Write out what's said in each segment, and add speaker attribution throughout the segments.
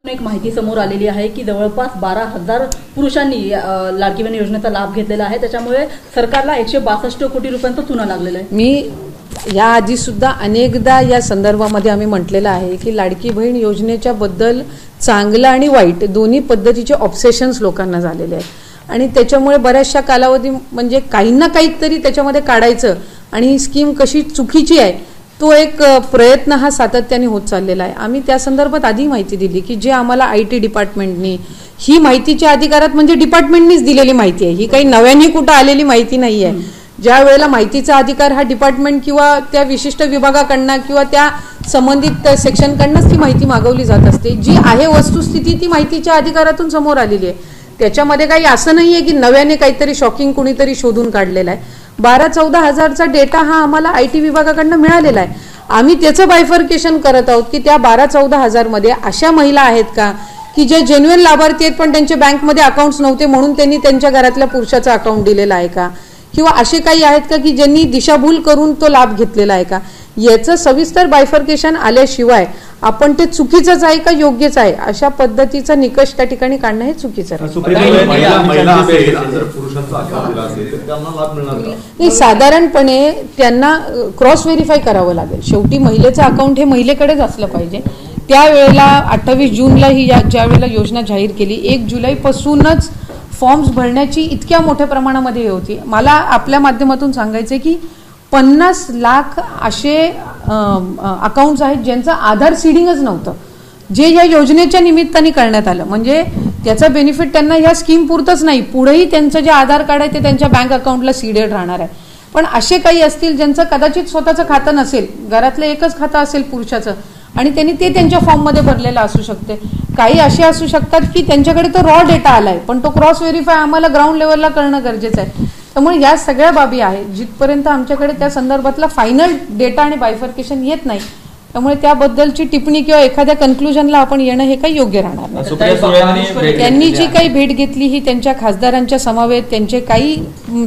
Speaker 1: एक माहिती समोर आलेली आहे की जवळपास 12,000 पुरुषांनी लाडकी बहीण योजनेचा लाभ घेतलेला आहे। त्याच्यामुळे सरकारला 162 कोटी रुपयांचा चुना लागलेला आहे।
Speaker 2: मी याआधी सुद्धा अनेकदा या संदर्भामध्ये आम्ही म्हटलेलं आहे की लाडकी बहीण योजनेच्या बद्दल चांगलं आणि वाईट दोन्ही पद्धतीचे ऑब्सेशन्स लोकांना झालेले आहेत आणि त्याच्यामुळे बऱ्याचशा कालावधी म्हणजे काही ना काहीतरी त्याच्यामध्ये काढायचं आणि ही स्कीम कशी चुकीची आहे तो एक प्रयत्न हा सातत्याने होत चाललेला आहे। आम्ही त्या संदर्भात आधी माहिती दिली की जे आम्हाला IT डिपार्टमेंटनी ही माहितीच्या अधिकारात म्हणजे डिपार्टमेंटनीच दिलेली माहिती आहे, ही काही नव्याने कुठं आलेली माहिती नाही आहे। ज्या वेळेला माहितीचा अधिकार हा डिपार्टमेंट किंवा त्या विशिष्ट विभागाकडनं किंवा त्या संबंधित सेक्शनकडनंच ती माहिती मागवली जात असते, जी आहे वस्तुस्थिती ती माहितीच्या अधिकारातून समोर आलेली आहे। त्याच्यामध्ये काही असं नाही आहे की नव्याने काहीतरी शॉकिंग कुणीतरी शोधून काढलेला आहे। 12-14 हजारचा डेटा हा आम्हाला IT विभागाकडनं मिळालेला आहे। आम्ही त्याचं बायफर्केशन करत आहोत की त्या 12-14 हजारमध्ये अशा महिला आहेत का की जे जेन्युइन लाभार्थी आहेत पण त्यांचे बँकमध्ये अकाउंट्स नव्हते म्हणून त्यांनी त्यांच्या घरातल्या पुरुषाचं अकाउंट दिलेलं आहे का, किंवा असे काही आहेत का की ज्यांनी दिशाभूल करून तो लाभ घेतलेला आहे का, याचं सविस्तर बायफर्केशन आल्याशिवाय आपण ते चुकीचंच आहे का योग्यच आहे अशा पद्धतीचा निकष त्या ठिकाणी काढणं हे चुकीचं आहे। नाही, साधारणपणे त्यांना क्रॉस व्हेरीफाय करावं लागेल। शेवटी महिलेचं अकाउंट हे महिलेकडेच असलं पाहिजे। त्यावेळेला 28 जूनला ही ज्या वेळेला योजना जाहीर केली 1 जुलैपासूनच फॉर्म्स भरण्याची इतक्या मोठ्या प्रमाणामध्ये होती। मला आपल्या माध्यमातून सांगायचे की 50 लाख असे अकाउंट्स आहेत ज्यांचं आधार सीडिंगच नव्हतं, जे या योजनेच्या निमित्ताने करण्यात आलं। म्हणजे त्याचा बेनिफिट त्यांना ह्या स्कीम पुरतच नाही, पुढेही त्यांचं जे आधार कार्ड आहे ते त्यांच्या बँक अकाउंटला सीडेड राहणार आहे। पण असे काही असतील ज्यांचं कदाचित स्वतःचं खातं नसेल, घरातलं एकच खातं असेल पुरुषाचं आणि त्यांनी ते त्यांच्या फॉर्ममध्ये भरलेलं असू शकते। काही असे असू शकतात की त्यांच्याकडे तो रॉ डेटा आलाय पण तो क्रॉस व्हेरीफाय आम्हाला ग्राउंड लेवलला करणं गरजेचं आहे। त्यामुळे या सगळ्या बाबी आहेत जिथपर्यंत आमच्याकडे त्या संदर्भातला फायनल डेटा आणि बायफर्केशन येत नाही, त्यामुळे त्याबद्दलची टिप्पणी किंवा एखाद्या कन्क्लुजनला आपण येणं हे काही योग्य राहणार नाही। त्यांनी जी काही भेट घेतली ही त्यांच्या खासदारांच्या समवेत त्यांचे काही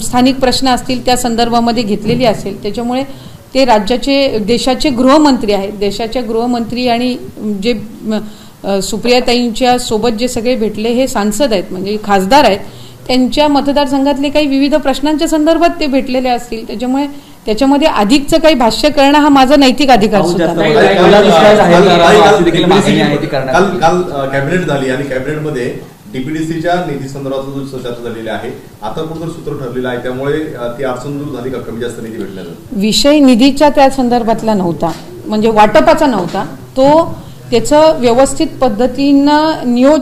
Speaker 2: स्थानिक प्रश्न असतील त्या संदर्भामध्ये घेतलेली असेल। त्याच्यामुळे ते राज्याचे देशाचे गृहमंत्री आहेत, देशाचे गृहमंत्री आणि जे सुप्रियाताईंच्या सोबत जे सगळे भेटले हे सांसद आहेत म्हणजे खासदार आहेत, त्यांच्या मतदारसंघातले काही विविध प्रश्नांच्या संदर्भात ते भेटलेले असतील। त्याच्यामुळे त्याच्यामध्ये अधिकचं काही भाष्य करणं हा माझा नैतिक अधिकार सुद्धा
Speaker 3: काल कॅबिनेट झाली आणि कॅबिनेटमध्ये DPDCच्या निधी संदर्भात जो चर्चा झालेली आहे आता कुठेतरी सूत्र ठरलेलं आहे, त्यामुळे ती अडचण दूर झाली का, कमी जास्त निधी भेटल्यानं?
Speaker 2: विषय निधीच्या त्या संदर्भातला नव्हता, म्हणजे वाटपाचा नव्हता, तो त्याचं व्यवस्थित पद्धतीनं नियोजन